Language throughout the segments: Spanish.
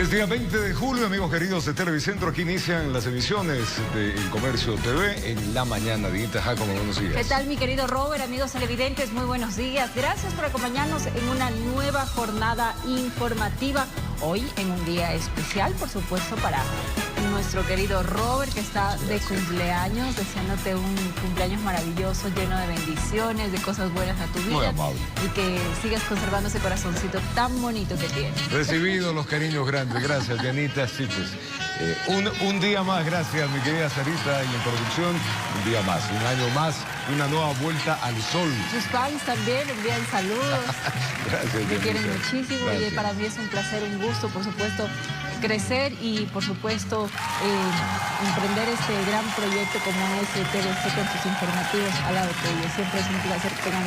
Es día 20 de julio, amigos queridos de Televicentro. Aquí inician las emisiones de El Comercio TV en la mañana. Dieguita Jácome, buenos días. ¿Qué tal, mi querido Robert? Amigos televidentes, muy buenos días. Gracias por acompañarnos en una nueva jornada informativa. Hoy en un día especial, por supuesto, para nuestro querido Robert, que está de cumpleaños, deseándote un cumpleaños maravilloso, lleno de bendiciones, de cosas buenas a tu vida. Muy amable. Y que sigas conservando ese corazoncito tan bonito que tienes. Recibido los cariños grandes. Gracias, Dianita. Sí, pues, un día más. Gracias, mi querida Sarita, en la producción. Un día más, un año más, una nueva vuelta al sol. Sus fans también envían saludos. Gracias, Me quieren Dianita. muchísimo. Gracias. Y para mí es un placer, un gusto, por supuesto, crecer y, por supuesto, emprender este gran proyecto como es TVC con sus informativos al lado tuyo. Siempre es un placer que tengan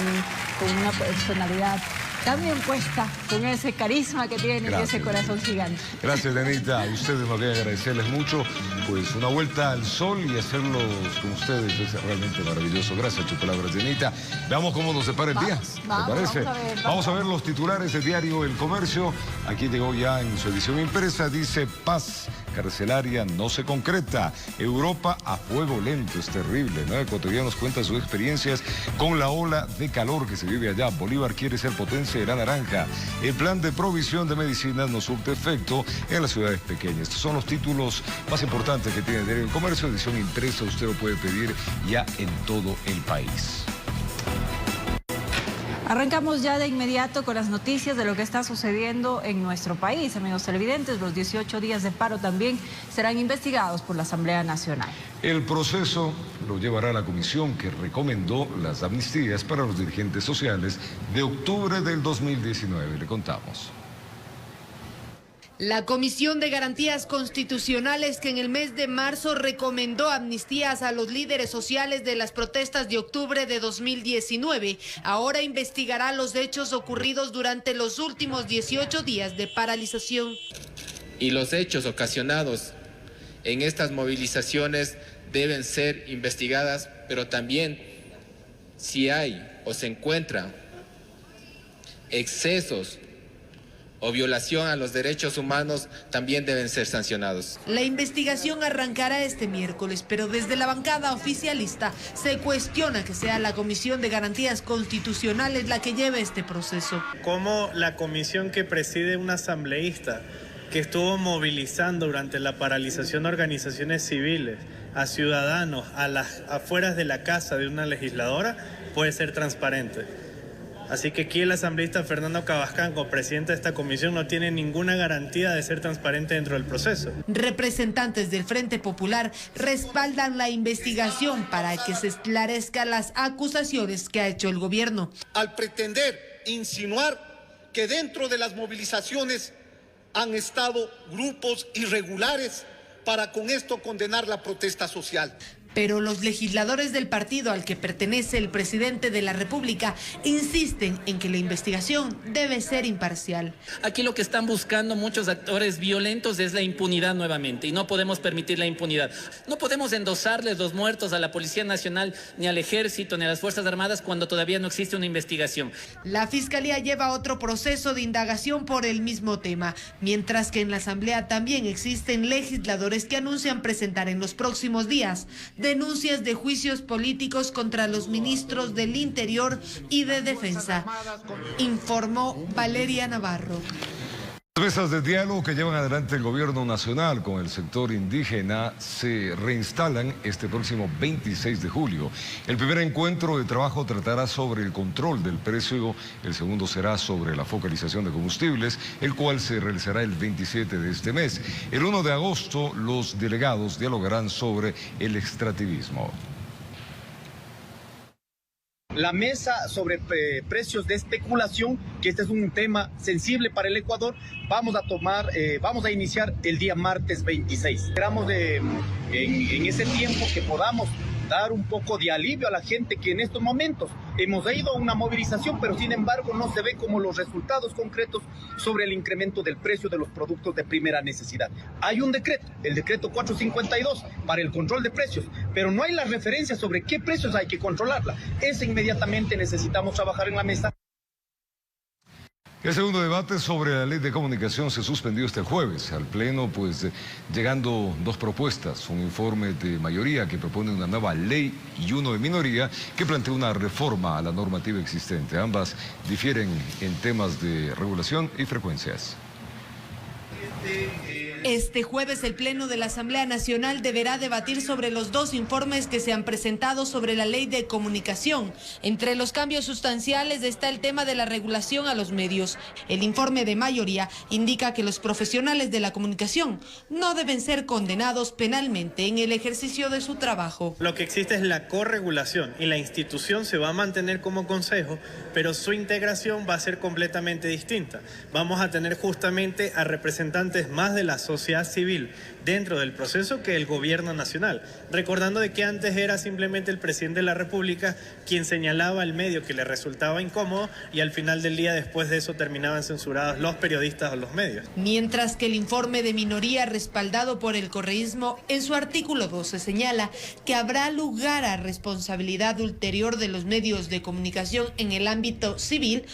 con una personalidad tan bien puesta, con ese carisma que tiene y ese corazón gigante. Gracias, Dianita. A ustedes me voy a agradecerles mucho. Pues una vuelta al sol y hacerlo con ustedes es realmente maravilloso. Gracias, tus palabras, Dianita. Veamos cómo nos separa el día. ¿Te parece? Vamos a ver los titulares del diario El Comercio. Aquí llegó ya en su edición impresa. Dice: paz carcelaria no se concreta. Europa a fuego lento. Es terrible, ¿no? Ecuatorianos cuentan sus experiencias con la ola de calor que se vive allá. Bolívar quiere ser potencia de la naranja. El plan de provisión de medicinas no surte efecto en las ciudades pequeñas. Estos son los títulos más importantes que tiene el diario El Comercio. Edición impresa, usted lo puede pedir ya en todo el país. Arrancamos ya de inmediato con las noticias de lo que está sucediendo en nuestro país. Amigos televidentes, los 18 días de paro también serán investigados por la Asamblea Nacional. El proceso lo llevará a la comisión que recomendó las amnistías para los dirigentes sociales de octubre del 2019. Le contamos. La Comisión de Garantías Constitucionales, que en el mes de marzo recomendó amnistías a los líderes sociales de las protestas de octubre de 2019, ahora investigará los hechos ocurridos durante los últimos 18 días de paralización. Y los hechos ocasionados en estas movilizaciones deben ser investigadas, pero también si hay o se encuentran excesos o violación a los derechos humanos, también deben ser sancionados. La investigación arrancará este miércoles, pero desde la bancada oficialista se cuestiona que sea la Comisión de Garantías Constitucionales la que lleve este proceso. Como la comisión que preside un asambleísta que estuvo movilizando durante la paralización de organizaciones civiles a ciudadanos a las afueras de la casa de una legisladora puede ser transparente. Así que aquí el asambleísta Fernando Cabascanco, presidente de esta comisión, no tiene ninguna garantía de ser transparente dentro del proceso. Representantes del Frente Popular respaldan la investigación para que se esclarezcan las acusaciones que ha hecho el gobierno. Al pretender insinuar que dentro de las movilizaciones han estado grupos irregulares para con esto condenar la protesta social. Pero los legisladores del partido al que pertenece el presidente de la República insisten en que la investigación debe ser imparcial. Aquí lo que están buscando muchos actores violentos es la impunidad nuevamente y no podemos permitir la impunidad. No podemos endosarles los muertos a la Policía Nacional, ni al Ejército, ni a las Fuerzas Armadas cuando todavía no existe una investigación. La Fiscalía lleva otro proceso de indagación por el mismo tema, mientras que en la Asamblea también existen legisladores que anuncian presentar en los próximos días denuncias de juicios políticos contra los ministros del Interior y de Defensa, informó Valeria Navarro. Las mesas de diálogo que llevan adelante el gobierno nacional con el sector indígena se reinstalan este próximo 26 de julio. El primer encuentro de trabajo tratará sobre el control del precio, el segundo será sobre la focalización de combustibles, el cual se realizará el 27 de este mes. El 1 de agosto los delegados dialogarán sobre el extractivismo. La mesa sobre precios de especulación, que este es un tema sensible para el Ecuador, vamos a iniciar el día martes 26. Esperamos en ese tiempo que podamos dar un poco de alivio a la gente que en estos momentos hemos ido a una movilización, pero sin embargo no se ve como los resultados concretos sobre el incremento del precio de los productos de primera necesidad. Hay un decreto, el decreto 452, para el control de precios, pero no hay la referencia sobre qué precios hay que controlarla. Eso inmediatamente necesitamos trabajar en la mesa. El segundo debate sobre la ley de comunicación se suspendió este jueves. Al Pleno, llegando dos propuestas, un informe de mayoría que propone una nueva ley y uno de minoría que plantea una reforma a la normativa existente. Ambas difieren en temas de regulación y frecuencias. Este jueves el Pleno de la Asamblea Nacional deberá debatir sobre los dos informes que se han presentado sobre la ley de comunicación. Entre los cambios sustanciales está el tema de la regulación a los medios. El informe de mayoría indica que los profesionales de la comunicación no deben ser condenados penalmente en el ejercicio de su trabajo. Lo que existe es la corregulación y la institución se va a mantener como consejo, pero su integración va a ser completamente distinta. Vamos a tener justamente a representantes más de la sociedad civil dentro del proceso que el gobierno nacional, recordando de que antes era simplemente el presidente de la República quien señalaba al medio que le resultaba incómodo y al final del día después de eso terminaban censurados los periodistas o los medios. Mientras que el informe de minoría respaldado por el correísmo en su artículo 12 señala que habrá lugar a responsabilidad ulterior de los medios de comunicación en el ámbito civil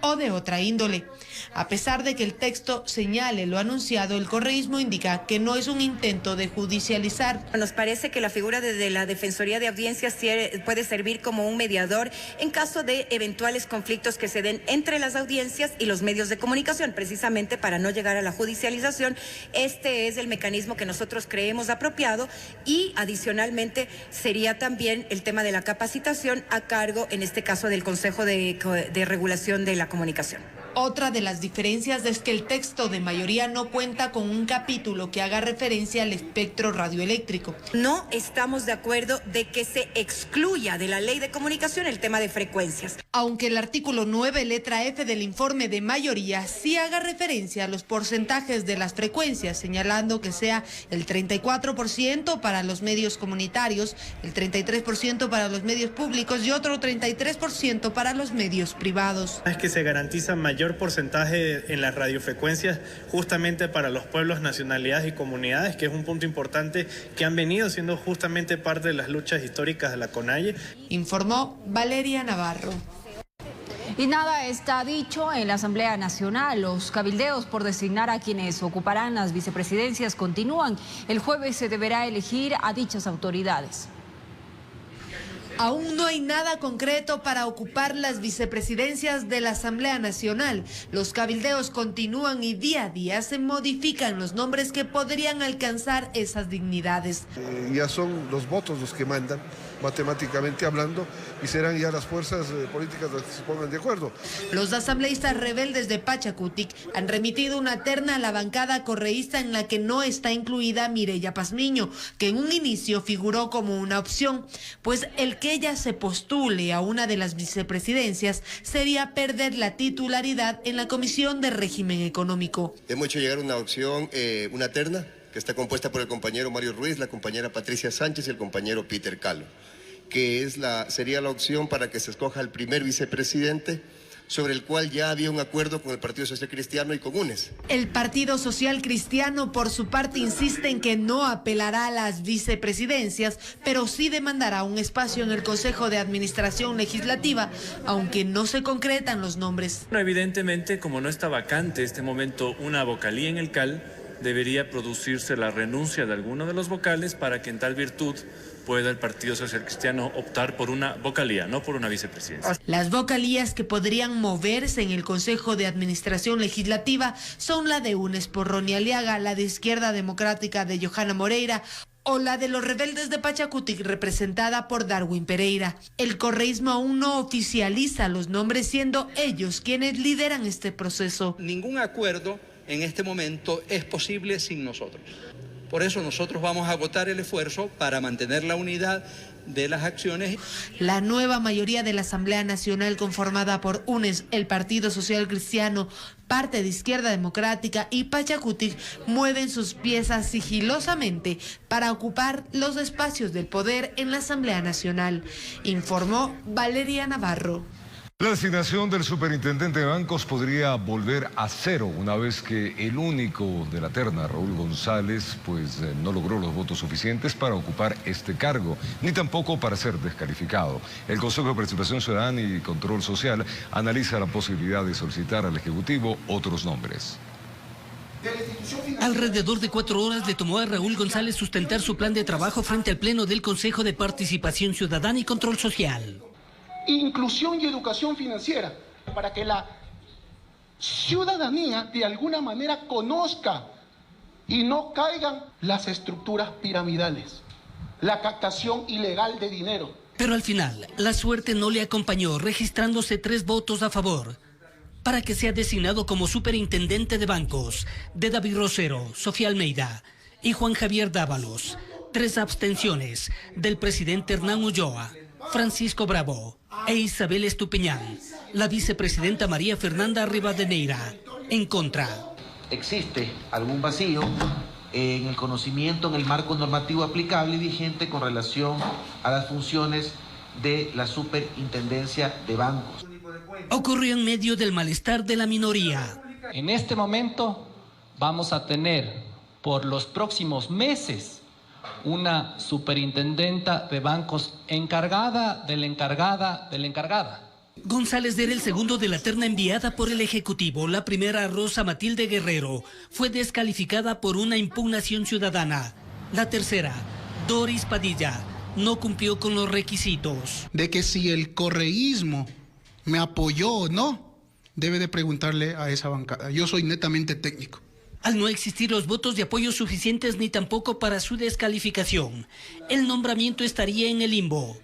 o de otra índole. A pesar de que el texto señale lo anunciado, el correísmo indica que no es un intento de judicializar. Nos parece que la figura de la Defensoría de Audiencias puede servir como un mediador en caso de eventuales conflictos que se den entre las audiencias y los medios de comunicación, precisamente para no llegar a la judicialización. Este es el mecanismo que nosotros creemos apropiado y adicionalmente sería también el tema de la capacitación a cargo, en este caso, del Consejo de Regulación de la Comunicación. Otra de las diferencias es que el texto de mayoría no cuenta con un capítulo que haga referencia al espectro radioeléctrico. No estamos de acuerdo de que se excluya de la ley de comunicación el tema de frecuencias. Aunque el artículo 9, letra F del informe de mayoría, sí haga referencia a los porcentajes de las frecuencias, señalando que sea el 34% para los medios comunitarios, el 33% para los medios públicos y otro 33% para los medios privados. Es que se garantiza mayor porcentaje en las radiofrecuencias justamente para los pueblos, nacionalidades y comunidades, que es un punto importante que han venido siendo justamente parte de las luchas históricas de la CONAIE. Informó Valeria Navarro. Y nada está dicho en la Asamblea Nacional. Los cabildeos por designar a quienes ocuparán las vicepresidencias continúan. El jueves se deberá elegir a dichas autoridades. Aún no hay nada concreto para ocupar las vicepresidencias de la Asamblea Nacional. Los cabildeos continúan y día a día se modifican los nombres que podrían alcanzar esas dignidades. Ya son los votos los que mandan, matemáticamente hablando, y serán ya las fuerzas políticas las que se pongan de acuerdo. Los asambleístas rebeldes de Pachacutic han remitido una terna a la bancada correísta en la que no está incluida Mireya Pazmiño, que en un inicio figuró como una opción, pues el que ella se postule a una de las vicepresidencias sería perder la titularidad en la Comisión de Régimen Económico. Hemos hecho llegar una opción, una terna, que está compuesta por el compañero Mario Ruiz, la compañera Patricia Sánchez y el compañero Peter Calo, que sería la opción para que se escoja el primer vicepresidente, sobre el cual ya había un acuerdo con el Partido Social Cristiano y con UNES. El Partido Social Cristiano, por su parte, insiste en que no apelará a las vicepresidencias, pero sí demandará un espacio en el Consejo de Administración Legislativa, aunque no se concretan los nombres. Evidentemente, como no está vacante en este momento una vocalía en el CAL, debería producirse la renuncia de alguno de los vocales para que en tal virtud pueda el Partido Social Cristiano optar por una vocalía, no por una vicepresidencia. Las vocalías que podrían moverse en el Consejo de Administración Legislativa son la de UNES por Ronnie Aliaga, la de Izquierda Democrática de Johanna Moreira o la de los rebeldes de Pachacutic representada por Darwin Pereira. El correísmo aún no oficializa los nombres, siendo ellos quienes lideran este proceso. Ningún acuerdo en este momento es posible sin nosotros. Por eso nosotros vamos a agotar el esfuerzo para mantener la unidad de las acciones. La nueva mayoría de la Asamblea Nacional, conformada por UNES, el Partido Social Cristiano, parte de Izquierda Democrática y Pachacutic, mueven sus piezas sigilosamente para ocupar los espacios del poder en la Asamblea Nacional, informó Valeria Navarro. La designación del superintendente de bancos podría volver a cero una vez que el único de la terna, Raúl González, no logró los votos suficientes para ocupar este cargo, ni tampoco para ser descalificado. El Consejo de Participación Ciudadana y Control Social analiza la posibilidad de solicitar al Ejecutivo otros nombres. Alrededor de 4 horas le tomó a Raúl González sustentar su plan de trabajo frente al Pleno del Consejo de Participación Ciudadana y Control Social. Inclusión y educación financiera, para que la ciudadanía de alguna manera conozca y no caigan las estructuras piramidales, la captación ilegal de dinero. Pero al final, la suerte no le acompañó, registrándose 3 votos a favor para que sea designado como superintendente de bancos de David Rosero, Sofía Almeida y Juan Javier Dávalos. 3 abstenciones del presidente Hernán Ulloa, Francisco Bravo e Isabel Estupiñán. La vicepresidenta María Fernanda Rivadeneira, en contra. Existe algún vacío en el conocimiento, en el marco normativo aplicable y vigente con relación a las funciones de la superintendencia de bancos. Ocurrió en medio del malestar de la minoría. En este momento vamos a tener por los próximos meses una superintendenta de bancos encargada de la encargada. González era el segundo de la terna enviada por el Ejecutivo. La primera, Rosa Matilde Guerrero, fue descalificada por una impugnación ciudadana. La tercera, Doris Padilla, no cumplió con los requisitos. De que si el correísmo me apoyó o no, debe de preguntarle a esa bancada. Yo soy netamente técnico. Al no existir los votos de apoyo suficientes ni tampoco para su descalificación, el nombramiento estaría en el limbo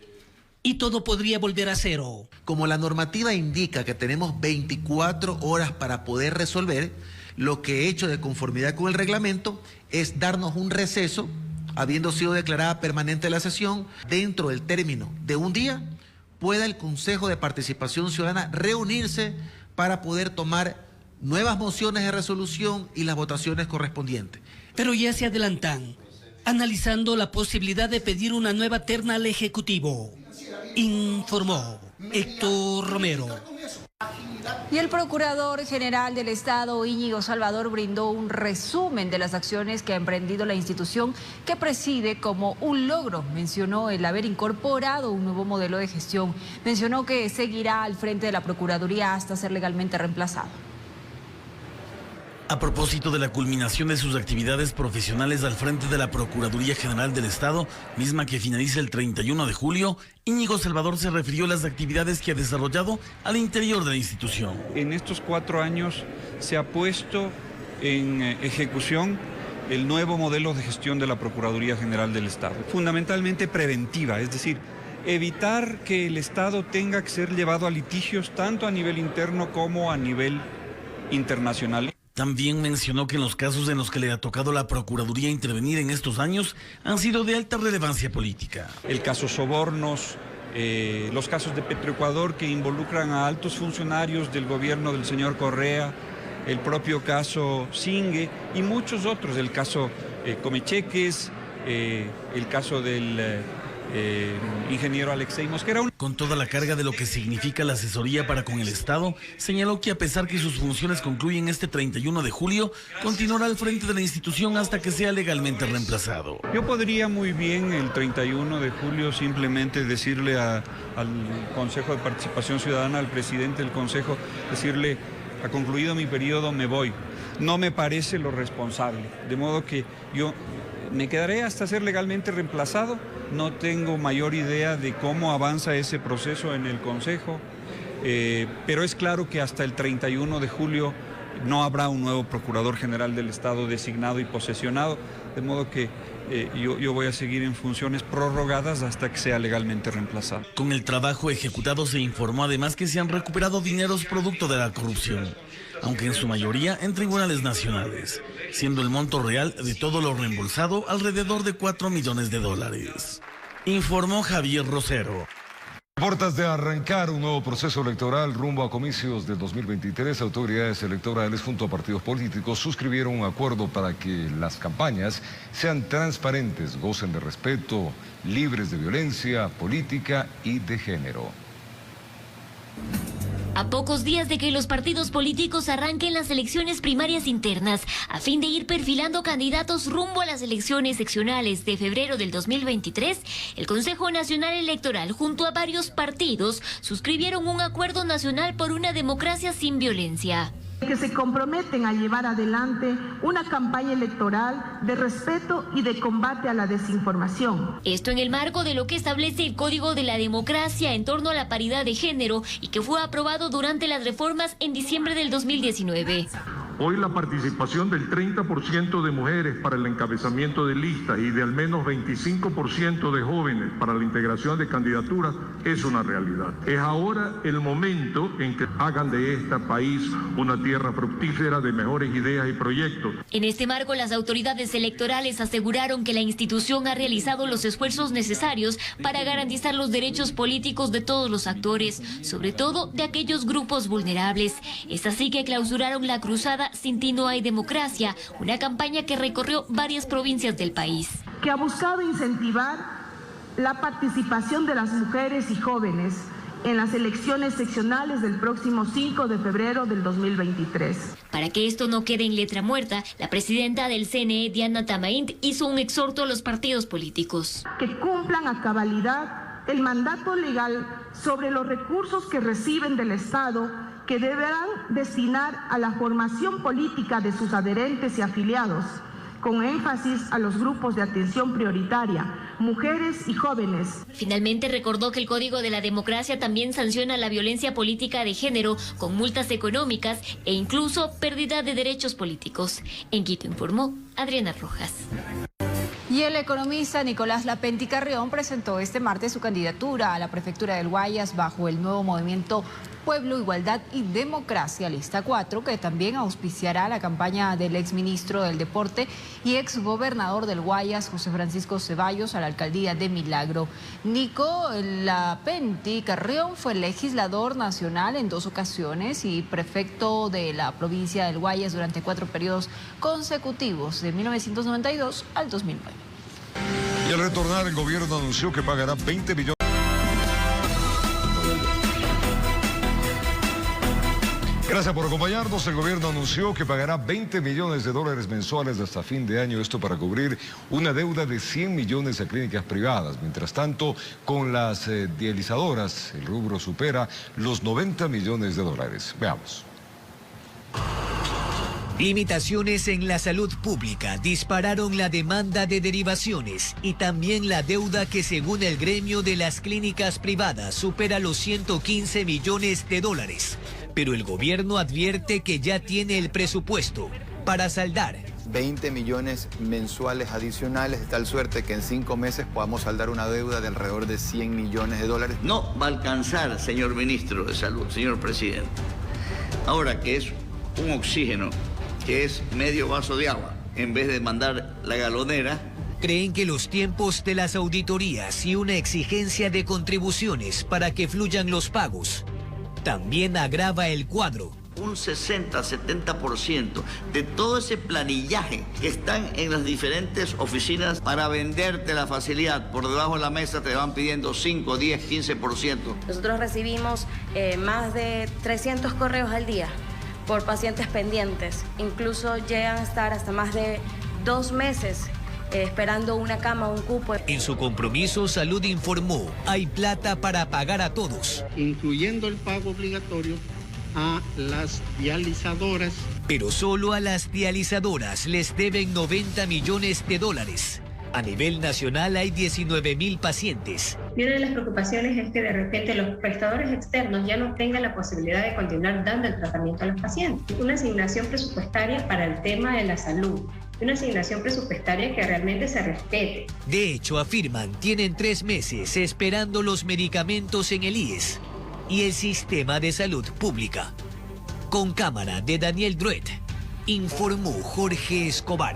y todo podría volver a cero. Como la normativa indica que tenemos 24 horas para poder resolver, lo que he hecho de conformidad con el reglamento es darnos un receso, habiendo sido declarada permanente la sesión, dentro del término de un día, pueda el Consejo de Participación Ciudadana reunirse para poder tomar nuevas mociones de resolución y las votaciones correspondientes. Pero ya se adelantan, analizando la posibilidad de pedir una nueva terna al Ejecutivo, informó Héctor Romero. Y el Procurador General del Estado, Íñigo Salvador, brindó un resumen de las acciones que ha emprendido la institución que preside como un logro. Mencionó el haber incorporado un nuevo modelo de gestión. Mencionó que seguirá al frente de la Procuraduría hasta ser legalmente reemplazado. A propósito de la culminación de sus actividades profesionales al frente de la Procuraduría General del Estado, misma que finaliza el 31 de julio, Íñigo Salvador se refirió a las actividades que ha desarrollado al interior de la institución. En estos 4 años se ha puesto en ejecución el nuevo modelo de gestión de la Procuraduría General del Estado, fundamentalmente preventiva, es decir, evitar que el Estado tenga que ser llevado a litigios tanto a nivel interno como a nivel internacional. También mencionó que en los casos en los que le ha tocado a la Procuraduría intervenir en estos años han sido de alta relevancia política. El caso Sobornos, los casos de Petroecuador que involucran a altos funcionarios del gobierno del señor Correa, el propio caso Singue y muchos otros, el caso Comecheques, el caso del ingeniero Alexei Mosquera. Con toda la carga de lo que significa la asesoría para con el Estado, señaló que a pesar que sus funciones concluyen este 31 de julio, continuará al frente de la institución hasta que sea legalmente reemplazado. Yo podría muy bien el 31 de julio simplemente decirle al Consejo de Participación Ciudadana, al presidente del Consejo, decirle, ha concluido mi periodo, me voy. No me parece lo responsable, de modo que yo me quedaré hasta ser legalmente reemplazado. No tengo mayor idea de cómo avanza ese proceso en el Consejo, pero es claro que hasta el 31 de julio no habrá un nuevo Procurador General del Estado designado y posesionado, de modo que yo voy a seguir en funciones prorrogadas hasta que sea legalmente reemplazado. Con el trabajo ejecutado se informó además que se han recuperado dineros producto de la corrupción, aunque en su mayoría en tribunales nacionales, siendo el monto real de todo lo reembolsado alrededor de $4 millones. Informó Javier Rosero. Portas de arrancar un nuevo proceso electoral rumbo a comicios de 2023, autoridades electorales junto a partidos políticos suscribieron un acuerdo para que las campañas sean transparentes, gocen de respeto, libres de violencia política y de género. A pocos días de que los partidos políticos arranquen las elecciones primarias internas, a fin de ir perfilando candidatos rumbo a las elecciones seccionales de febrero del 2023, el Consejo Nacional Electoral, junto a varios partidos, suscribieron un acuerdo nacional por una democracia sin violencia. Que se comprometen a llevar adelante una campaña electoral de respeto y de combate a la desinformación. Esto en el marco de lo que establece el Código de la Democracia en torno a la paridad de género y que fue aprobado durante las reformas en diciembre del 2019. Hoy la participación del 30% de mujeres para el encabezamiento de listas y de al menos 25% de jóvenes para la integración de candidaturas es una realidad. Es ahora el momento en que hagan de este país una tierra fructífera de mejores ideas y proyectos. En este marco, las autoridades electorales aseguraron que la institución ha realizado los esfuerzos necesarios para garantizar los derechos políticos de todos los actores, sobre todo de aquellos grupos vulnerables. Es así que clausuraron la cruzada Sin ti no hay democracia, una campaña que recorrió varias provincias del país. Que ha buscado incentivar la participación de las mujeres y jóvenes en las elecciones seccionales del próximo 5 de febrero del 2023. Para que esto no quede en letra muerta, la presidenta del CNE, Diana Tamaint, hizo un exhorto a los partidos políticos. Que cumplan a cabalidad el mandato legal sobre los recursos que reciben del Estado, que deberán destinar a la formación política de sus adherentes y afiliados, con énfasis a los grupos de atención prioritaria, mujeres y jóvenes. Finalmente recordó que el Código de la Democracia también sanciona la violencia política de género con multas económicas e incluso pérdida de derechos políticos. En Quito informó Adriana Rojas. Y el economista Nicolás Lapenti Carrión presentó este martes su candidatura a la prefectura del Guayas bajo el nuevo movimiento Pueblo, Igualdad y Democracia, lista 4, que también auspiciará la campaña del exministro del Deporte y exgobernador del Guayas, José Francisco Ceballos, a la alcaldía de Milagro. Nico Lapenti Carrión fue legislador nacional en 2 ocasiones y prefecto de la provincia del Guayas durante 4 periodos consecutivos, de 1992 al 2009. Y al retornar, el gobierno anunció que pagará 20 millones. Gracias por acompañarnos. El gobierno anunció que pagará 20 millones de dólares mensuales hasta fin de año, esto para cubrir una deuda de 100 millones a clínicas privadas. Mientras tanto, con las dializadoras, el rubro supera los 90 millones de dólares. Veamos. Limitaciones en la salud pública dispararon la demanda de derivaciones y también la deuda que, según el gremio de las clínicas privadas, supera los 115 millones de dólares. Pero el gobierno advierte que ya tiene el presupuesto para saldar. 20 millones mensuales adicionales, de tal suerte que en 5 meses podamos saldar una deuda de alrededor de 100 millones de dólares. No va a alcanzar, señor ministro de Salud, señor presidente. Ahora que es un oxígeno, que es medio vaso de agua, en vez de mandar la galonera. Creen que los tiempos de las auditorías y una exigencia de contribuciones para que fluyan los pagos también agrava el cuadro. Un 60-70% de todo ese planillaje que están en las diferentes oficinas para venderte la facilidad por debajo de la mesa te van pidiendo 5, 10, 15%. Nosotros recibimos más de 300 correos al día por pacientes pendientes. Incluso llegan a estar hasta más de 2 meses esperando una cama o un cupo. En su compromiso, Salud informó, hay plata para pagar a todos, incluyendo el pago obligatorio a las dializadoras. Pero solo a las dializadoras les deben 90 millones de dólares. A nivel nacional hay 19.000 pacientes. Y una de las preocupaciones es que de repente los prestadores externos ya no tengan la posibilidad de continuar dando el tratamiento a los pacientes. Una asignación presupuestaria para el tema de la salud. Una asignación presupuestaria que realmente se respete. De hecho, afirman, tienen 3 meses esperando los medicamentos en el IES y el sistema de salud pública. Con cámara de Daniel Druet, informó Jorge Escobar.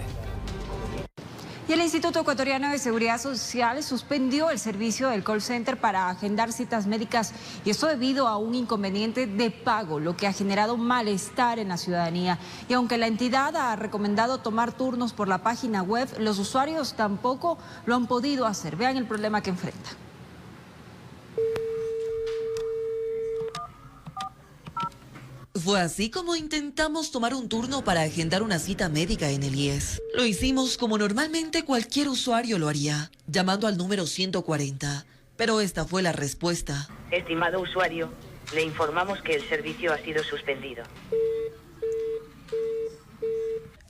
Y el Instituto Ecuatoriano de Seguridad Social suspendió el servicio del call center para agendar citas médicas, y esto debido a un inconveniente de pago, lo que ha generado malestar en la ciudadanía. Y aunque la entidad ha recomendado tomar turnos por la página web, los usuarios tampoco lo han podido hacer. Vean el problema que enfrenta. Fue así como intentamos tomar un turno para agendar una cita médica en el IES. Lo hicimos como normalmente cualquier usuario lo haría, llamando al número 140. Pero esta fue la respuesta. Estimado usuario, le informamos que el servicio ha sido suspendido.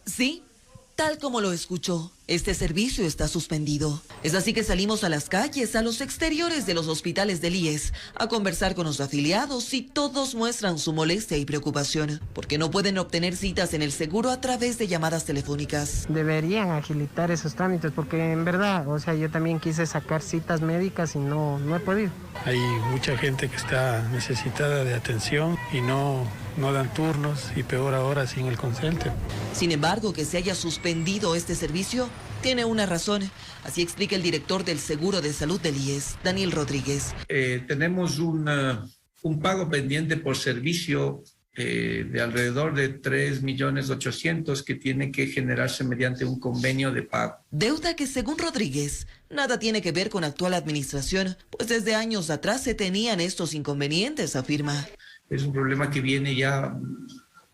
Sí, tal como lo escuchó, este servicio está suspendido. Es así que salimos a las calles, a los exteriores de los hospitales del IES, a conversar con los afiliados y todos muestran su molestia y preocupación, porque no pueden obtener citas en el seguro a través de llamadas telefónicas. Deberían agilitar esos trámites, porque en verdad, yo también quise sacar citas médicas y no he podido. Hay mucha gente que está necesitada de atención y no dan turnos, y peor ahora sin el call center. Sin embargo, que se haya suspendido este servicio tiene una razón. Así explica el director del Seguro de Salud del IES, Daniel Rodríguez. Tenemos un pago pendiente por servicio de alrededor de 3.800.000 que tiene que generarse mediante un convenio de pago. Deuda que, según Rodríguez, nada tiene que ver con actual administración, pues desde años atrás se tenían estos inconvenientes, afirma. Es un problema que viene ya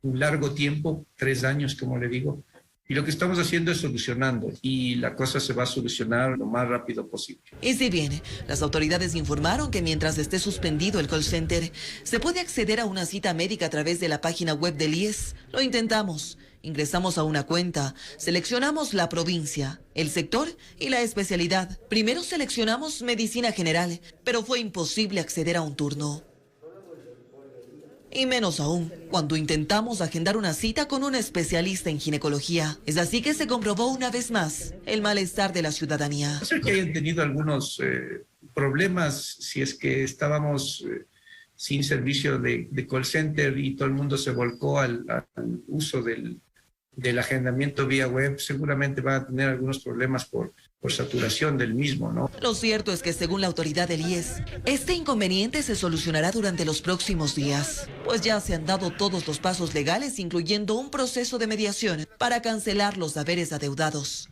un largo tiempo, 3 años, como le digo, y lo que estamos haciendo es solucionando, y la cosa se va a solucionar lo más rápido posible. Y si bien las autoridades informaron que mientras esté suspendido el call center, se puede acceder a una cita médica a través de la página web del IES, lo intentamos. Ingresamos a una cuenta, seleccionamos la provincia, el sector y la especialidad. Primero seleccionamos medicina general, pero fue imposible acceder a un turno. Y menos aún, cuando intentamos agendar una cita con un especialista en ginecología. Es así que se comprobó una vez más el malestar de la ciudadanía. Sé que hayan tenido algunos problemas si es que estábamos sin servicio de call center y todo el mundo se volcó al uso del agendamiento vía web. Seguramente va a tener algunos problemas por saturación del mismo, ¿no? Lo cierto es que, según la autoridad del IES, este inconveniente se solucionará durante los próximos días, pues ya se han dado todos los pasos legales, incluyendo un proceso de mediación para cancelar los haberes adeudados.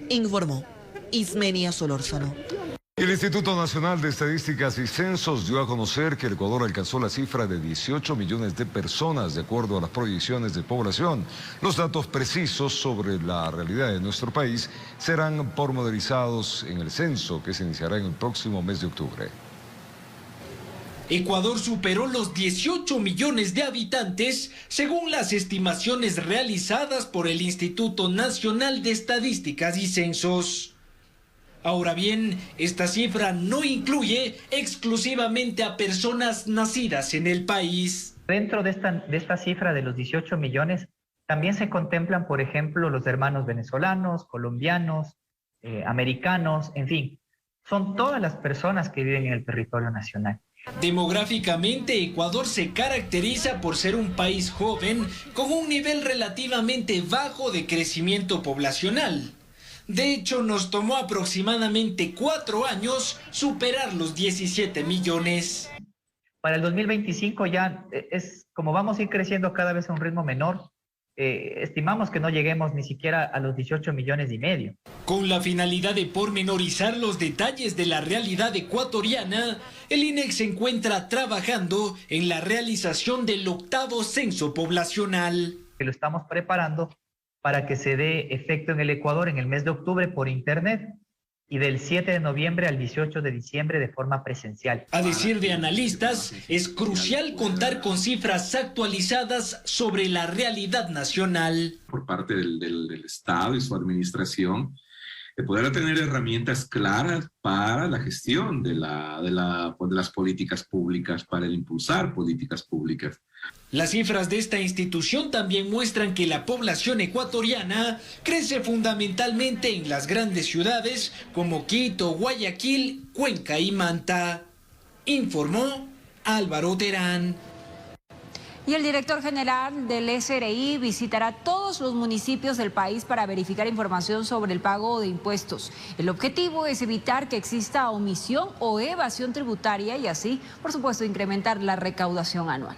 Informó Ismenia Solórzano. El Instituto Nacional de Estadísticas y Censos dio a conocer que el Ecuador alcanzó la cifra de 18 millones de personas de acuerdo a las proyecciones de población. Los datos precisos sobre la realidad de nuestro país serán pormenorizados en el censo que se iniciará en el próximo mes de octubre. Ecuador superó los 18 millones de habitantes según las estimaciones realizadas por el Instituto Nacional de Estadísticas y Censos. Ahora bien, esta cifra no incluye exclusivamente a personas nacidas en el país. Dentro de esta cifra de los 18 millones, también se contemplan, por ejemplo, los hermanos venezolanos, colombianos, americanos, en fin. Son todas las personas que viven en el territorio nacional. Demográficamente, Ecuador se caracteriza por ser un país joven con un nivel relativamente bajo de crecimiento poblacional. De hecho, nos tomó aproximadamente 4 años superar los 17 millones. Para el 2025 ya es como vamos a ir creciendo cada vez a un ritmo menor. Estimamos que no lleguemos ni siquiera a los 18 millones y medio. Con la finalidad de pormenorizar los detalles de la realidad ecuatoriana, el INEC se encuentra trabajando en la realización del 8º censo poblacional. Lo estamos preparando para que se dé efecto en el Ecuador en el mes de octubre por internet y del 7 de noviembre al 18 de diciembre de forma presencial. A decir de analistas, es crucial contar con cifras actualizadas sobre la realidad nacional. Por parte del Estado y su administración, de poder tener herramientas claras para la gestión de las políticas públicas, para el impulsar políticas públicas. Las cifras de esta institución también muestran que la población ecuatoriana crece fundamentalmente en las grandes ciudades como Quito, Guayaquil, Cuenca y Manta. Informó Álvaro Terán. Y el director general del SRI visitará todos los municipios del país para verificar información sobre el pago de impuestos. El objetivo es evitar que exista omisión o evasión tributaria y así, por supuesto, incrementar la recaudación anual.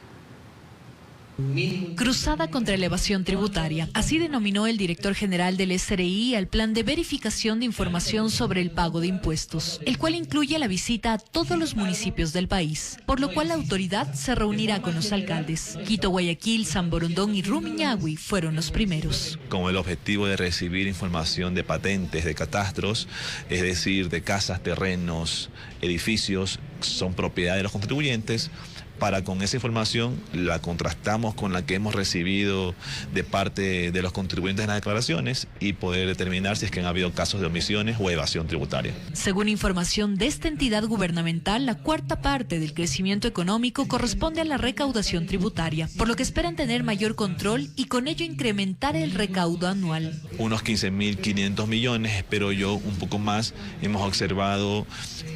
Cruzada contra la evasión tributaria. Así denominó el director general del SRI al plan de verificación de información sobre el pago de impuestos, el cual incluye la visita a todos los municipios del país, por lo cual la autoridad se reunirá con los alcaldes. Quito, Guayaquil, San Borondón y Rumiñahui fueron los primeros. Con el objetivo de recibir información de patentes, de catastros, es decir, de casas, terrenos, edificios, son propiedad de los contribuyentes, para con esa información la contrastamos con la que hemos recibido de parte de los contribuyentes en las declaraciones y poder determinar si es que han habido casos de omisiones o evasión tributaria. Según información de esta entidad gubernamental, la cuarta parte del crecimiento económico corresponde a la recaudación tributaria, por lo que esperan tener mayor control y con ello incrementar el recaudo anual. Unos 15.500 millones, espero yo un poco más. Hemos observado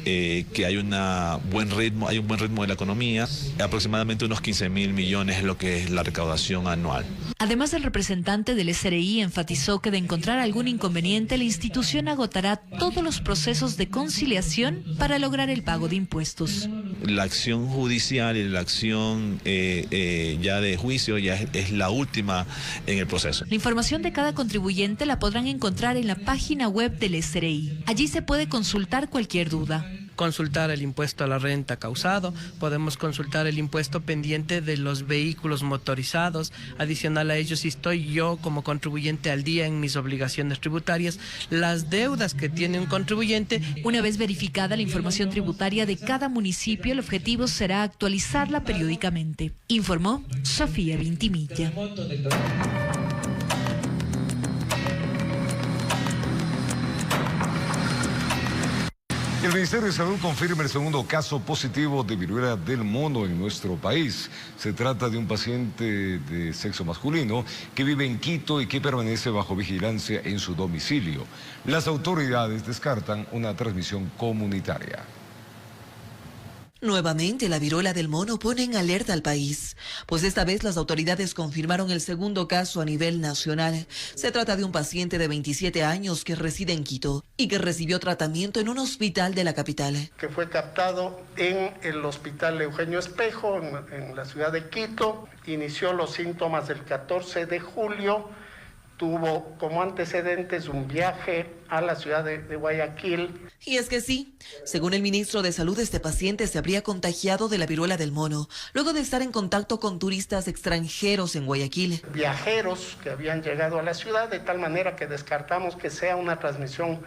que hay un buen ritmo de la economía. Aproximadamente unos 15.000 millones es lo que es la recaudación anual. Además, el representante del SRI enfatizó que de encontrar algún inconveniente, la institución agotará todos los procesos de conciliación para lograr el pago de impuestos. La acción judicial y la acción ya de juicio ya es la última en el proceso. La información de cada contribuyente la podrán encontrar en la página web del SRI. Allí se puede consultar cualquier duda. Consultar el impuesto a la renta causado, podemos consultar el impuesto pendiente de los vehículos motorizados. Adicional a ello, si estoy yo como contribuyente al día en mis obligaciones tributarias, las deudas que tiene un contribuyente. Una vez verificada la información tributaria de cada municipio, el objetivo será actualizarla periódicamente, informó Sofía Vintimilla. El Ministerio de Salud confirma el segundo caso positivo de viruela del mono en nuestro país. Se trata de un paciente de sexo masculino que vive en Quito y que permanece bajo vigilancia en su domicilio. Las autoridades descartan una transmisión comunitaria. Nuevamente la viruela del mono pone en alerta al país, pues esta vez las autoridades confirmaron el segundo caso a nivel nacional. Se trata de un paciente de 27 años que reside en Quito y que recibió tratamiento en un hospital de la capital. Que fue captado en el hospital Eugenio Espejo, en la ciudad de Quito. Inició los síntomas el 14 de julio. Tuvo como antecedentes un viaje a la ciudad de Guayaquil. Y es que sí, según el ministro de Salud, este paciente se habría contagiado de la viruela del mono, luego de estar en contacto con turistas extranjeros en Guayaquil. Viajeros que habían llegado a la ciudad, de tal manera que descartamos que sea una transmisión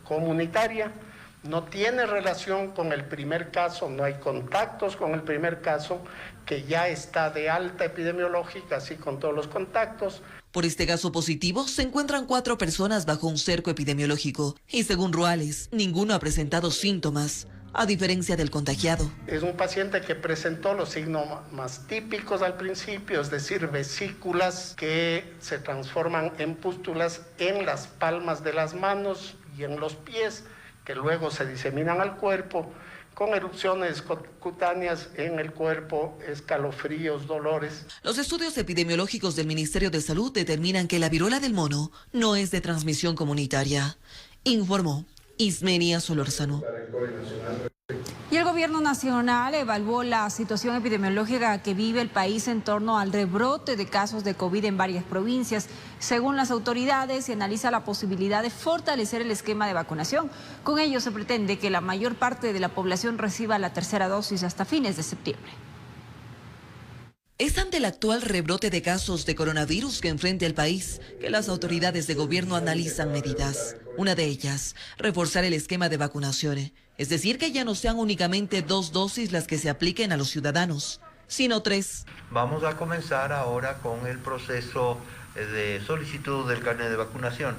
comunitaria. No tiene relación con el primer caso, no hay contactos con el primer caso, que ya está de alta epidemiológica, así con todos los contactos. Por este caso positivo, se encuentran 4 personas bajo un cerco epidemiológico y según Ruales, ninguno ha presentado síntomas, a diferencia del contagiado. Es un paciente que presentó los signos más típicos al principio, es decir, vesículas que se transforman en pústulas en las palmas de las manos y en los pies, que luego se diseminan al cuerpo, con erupciones cutáneas en el cuerpo, escalofríos, dolores. Los estudios epidemiológicos del Ministerio de Salud determinan que la viruela del mono no es de transmisión comunitaria, informó Ismenia Solórzano. Y el gobierno nacional evaluó la situación epidemiológica que vive el país en torno al rebrote de casos de COVID en varias provincias. Según las autoridades, se analiza la posibilidad de fortalecer el esquema de vacunación. Con ello se pretende que la mayor parte de la población reciba la tercera dosis hasta fines de septiembre. Es ante el actual rebrote de casos de coronavirus que enfrenta el país que las autoridades de gobierno analizan medidas. Una de ellas, reforzar el esquema de vacunación. Es decir, que ya no sean únicamente 2 dosis las que se apliquen a los ciudadanos, sino 3. Vamos a comenzar ahora con el proceso de solicitud del carnet de vacunación,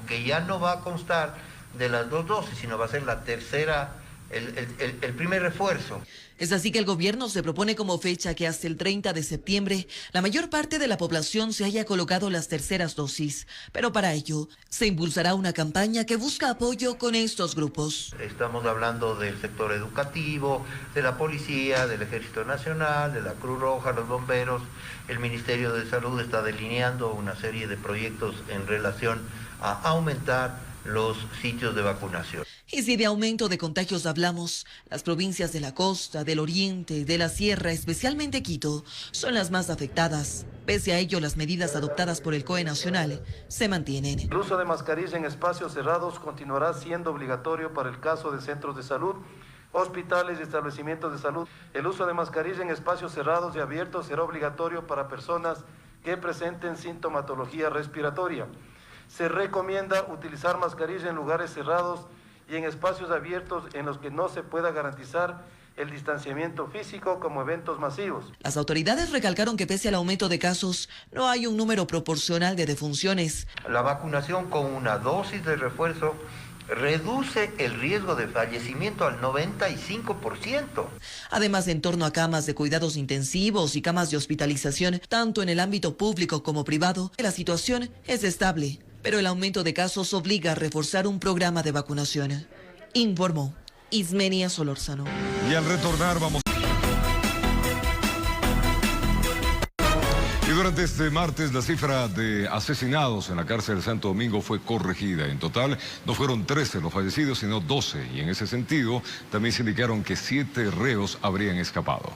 que ya no va a constar de las 2 dosis, sino va a ser la tercera, el primer refuerzo. Es así que el gobierno se propone como fecha que hasta el 30 de septiembre la mayor parte de la población se haya colocado las terceras dosis. Pero para ello se impulsará una campaña que busca apoyo con estos grupos. Estamos hablando del sector educativo, de la policía, del Ejército Nacional, de la Cruz Roja, los bomberos. El Ministerio de Salud está delineando una serie de proyectos en relación a aumentar los sitios de vacunación. Y si de aumento de contagios hablamos, las provincias de la costa, del oriente, de la sierra, especialmente Quito, son las más afectadas. Pese a ello, las medidas adoptadas por el COE Nacional se mantienen. El uso de mascarilla en espacios cerrados continuará siendo obligatorio para el caso de centros de salud, hospitales y establecimientos de salud. El uso de mascarilla en espacios cerrados y abiertos será obligatorio para personas que presenten sintomatología respiratoria. Se recomienda utilizar mascarilla en lugares cerrados y en espacios abiertos en los que no se pueda garantizar el distanciamiento físico como eventos masivos. Las autoridades recalcaron que pese al aumento de casos, no hay un número proporcional de defunciones. La vacunación con una dosis de refuerzo reduce el riesgo de fallecimiento al 95%. Además, en torno a camas de cuidados intensivos y camas de hospitalización, tanto en el ámbito público como privado, la situación es estable, pero el aumento de casos obliga a reforzar un programa de vacunación. Informó Ismenia Solórzano. Y al retornar vamos... Y durante este martes la cifra de asesinados en la cárcel de Santo Domingo fue corregida. En total no fueron 13 los fallecidos, sino 12. Y en ese sentido también se indicaron que 7 reos habrían escapado.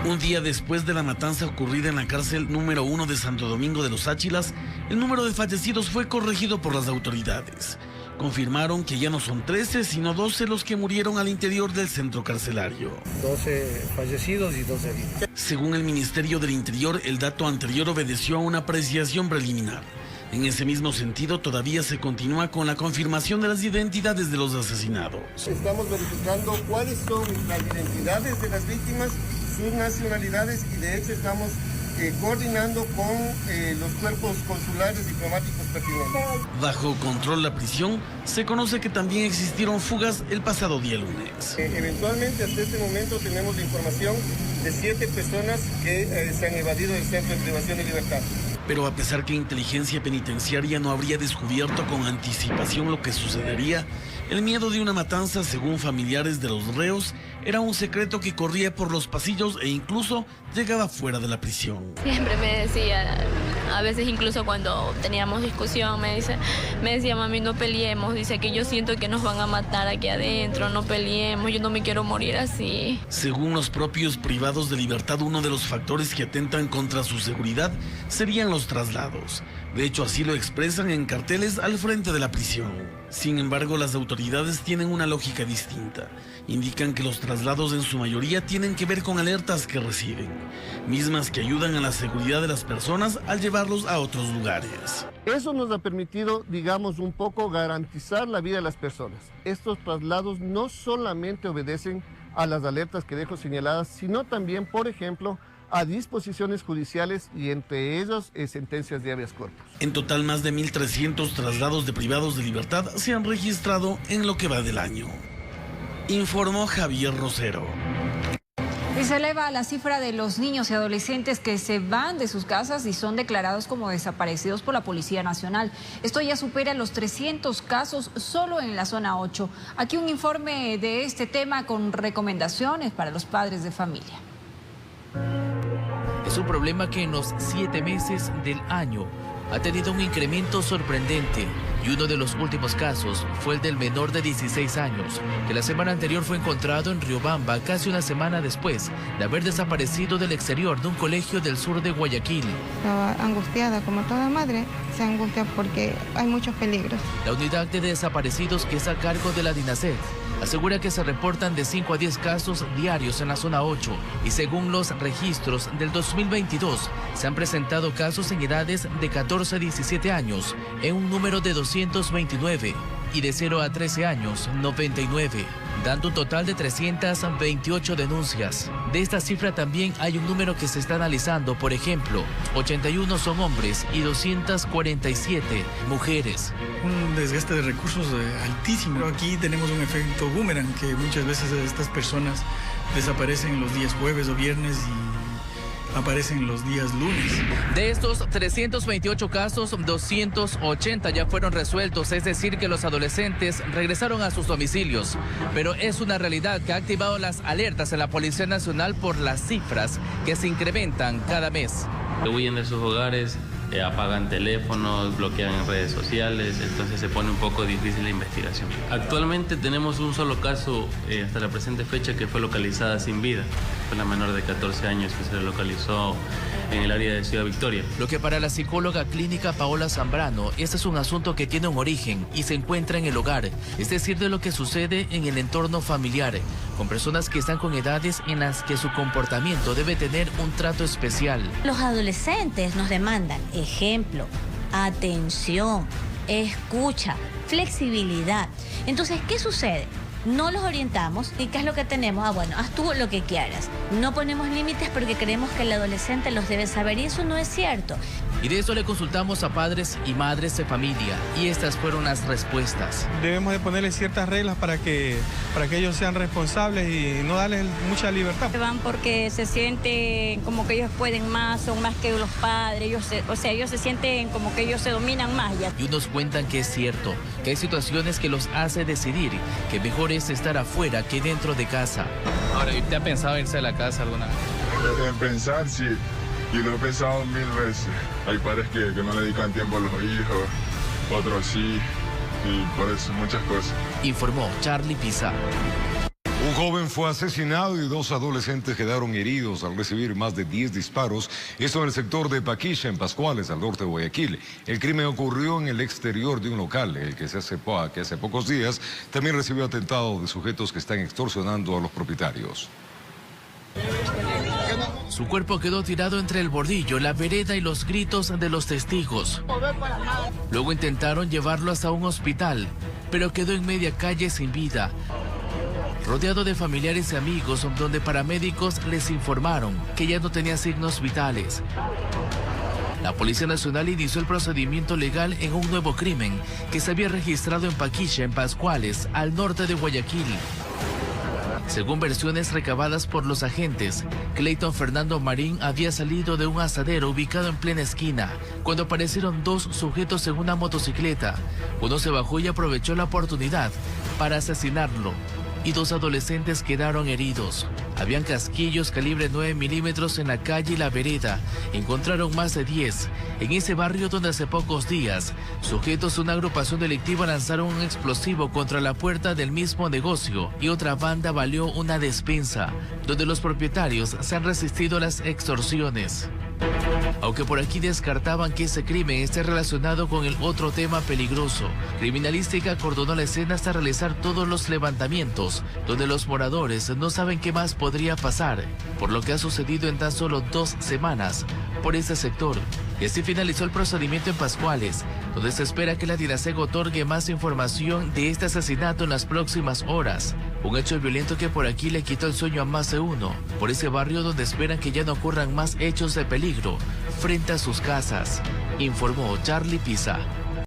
Un día después de la matanza ocurrida en la cárcel número 1 de Santo Domingo de los Áchilas, el número de fallecidos fue corregido por las autoridades. Confirmaron que ya no son 13, sino 12 los que murieron al interior del centro carcelario. 12 fallecidos y 12 heridos. Según el Ministerio del Interior, el dato anterior obedeció a una apreciación preliminar. En ese mismo sentido, todavía se continúa con la confirmación de las identidades de los asesinados. Estamos verificando cuáles son las identidades de las víctimas, sus nacionalidades, y de hecho estamos coordinando con los cuerpos consulares diplomáticos pertinentes. Bajo control la prisión, se conoce que también existieron fugas el pasado día lunes. Eventualmente, hasta este momento, tenemos la información de 7 personas que se han evadido del centro de privación de libertad. Pero a pesar que inteligencia penitenciaria no habría descubierto con anticipación lo que sucedería, el miedo de una matanza, según familiares de los reos, era un secreto que corría por los pasillos e incluso llegaba fuera de la prisión. Siempre me decía, a veces incluso cuando teníamos discusión, me decía, mami, no peleemos, dice que yo siento que nos van a matar aquí adentro, no peleemos, yo no me quiero morir así. Según los propios privados de libertad, uno de los factores que atentan contra su seguridad serían los traslados. De hecho, así lo expresan en carteles al frente de la prisión. Sin embargo, las autoridades tienen una lógica distinta. Indican que los traslados en su mayoría tienen que ver con alertas que reciben, mismas que ayudan a la seguridad de las personas al llevarlos a otros lugares. Eso nos ha permitido, digamos, un poco garantizar la vida de las personas. Estos traslados no solamente obedecen a las alertas que dejo señaladas, sino también, por ejemplo, a disposiciones judiciales y entre ellos sentencias de habeas corpus. En total, más de 1.300 traslados de privados de libertad se han registrado en lo que va del año. Informó Javier Rosero. Y se eleva la cifra de los niños y adolescentes que se van de sus casas y son declarados como desaparecidos por la Policía Nacional. Esto ya supera los 300 casos solo en la zona 8. Aquí un informe de este tema con recomendaciones para los padres de familia. Es un problema que en los 7 meses del año ha tenido un incremento sorprendente, y uno de los últimos casos fue el del menor de 16 años, que la semana anterior fue encontrado en Riobamba casi una semana después de haber desaparecido del exterior de un colegio del sur de Guayaquil. Estaba angustiada, como toda madre, se angustia porque hay muchos peligros. La unidad de desaparecidos, que es a cargo de la DINASED, asegura que se reportan de 5 a 10 casos diarios en la zona 8 y según los registros del 2022 se han presentado casos en edades de 14 a 17 años en un número de 229 y de 0 a 13 años 99, dando un total de 328 denuncias. De esta cifra también hay un número que se está analizando, por ejemplo, 81 son hombres y 247 mujeres. Un desgaste de recursos altísimo. Aquí tenemos un efecto boomerang, que muchas veces estas personas desaparecen los días jueves o viernes y aparecen los días lunes. De estos 328 casos, 280 ya fueron resueltos, es decir que los adolescentes regresaron a sus domicilios. Pero es una realidad que ha activado las alertas en la Policía Nacional por las cifras que se incrementan cada mes. Que huyen de sus hogares apagan teléfonos, bloquean redes sociales, entonces se pone un poco difícil la investigación. Actualmente tenemos un solo caso hasta la presente fecha que fue localizada sin vida. Fue la menor de 14 años que se localizó en el área de Ciudad Victoria. Lo que para la psicóloga clínica Paola Zambrano, este es un asunto que tiene un origen y se encuentra en el hogar, es decir, de lo que sucede en el entorno familiar, con personas que están con edades en las que su comportamiento debe tener un trato especial. Los adolescentes nos demandan, ejemplo, atención, escucha, flexibilidad. Entonces, ¿qué sucede? No los orientamos y ¿qué es lo que tenemos? Bueno, haz tú lo que quieras. No ponemos límites porque creemos que el adolescente los debe saber y eso no es cierto. Y de eso le consultamos a padres y madres de familia y estas fueron las respuestas. Debemos de ponerles ciertas reglas para que ellos sean responsables y no darles mucha libertad. Van porque se sienten como que ellos pueden más, son más que los padres, ellos se sienten como que ellos se dominan más ya. Y unos cuentan que es cierto, que hay situaciones que los hace decidir que mejor es estar afuera que dentro de casa. Ahora, ¿te ha pensado irse de la casa alguna vez? En pensar, sí. Y lo he pensado 1000 veces. Hay padres que no le dedican tiempo a los hijos, otros sí, y por eso muchas cosas. Informó Charlie Pisa. Un joven fue asesinado y 2 adolescentes quedaron heridos al recibir más de 10 disparos, esto en el sector de Paquilla, en Pascuales, al norte de Guayaquil. El crimen ocurrió en el exterior de un local, el que hace pocos días también recibió atentado de sujetos que están extorsionando a los propietarios. Su cuerpo quedó tirado entre el bordillo, la vereda y los gritos de los testigos. Luego intentaron llevarlo hasta un hospital, pero quedó en media calle sin vida, rodeado de familiares y amigos, donde paramédicos les informaron que ya no tenía signos vitales. La Policía Nacional inició el procedimiento legal en un nuevo crimen que se había registrado en Paquilla, en Pascuales, al norte de Guayaquil. Según versiones recabadas por los agentes, Clayton Fernando Marín había salido de un asadero ubicado en plena esquina, cuando aparecieron 2 sujetos en una motocicleta. Uno se bajó y aprovechó la oportunidad para asesinarlo, y 2 adolescentes quedaron heridos. Habían casquillos calibre 9 milímetros en la calle y la vereda. Encontraron más de 10 en ese barrio donde hace pocos días sujetos de una agrupación delictiva lanzaron un explosivo contra la puerta del mismo negocio y otra banda valió una despensa, donde los propietarios se han resistido a las extorsiones. Aunque por aquí descartaban que ese crimen esté relacionado con el otro tema peligroso, Criminalística acordonó la escena hasta realizar todos los levantamientos, donde los moradores no saben qué más podría pasar, por lo que ha sucedido en tan solo 2 semanas por ese sector. Y así finalizó el procedimiento en Pascuales, donde se espera que la DINASEC otorgue más información de este asesinato en las próximas horas. Un hecho violento que por aquí le quitó el sueño a más de uno, por ese barrio donde esperan que ya no ocurran más hechos de peligro frente a sus casas, informó Charlie Pisa.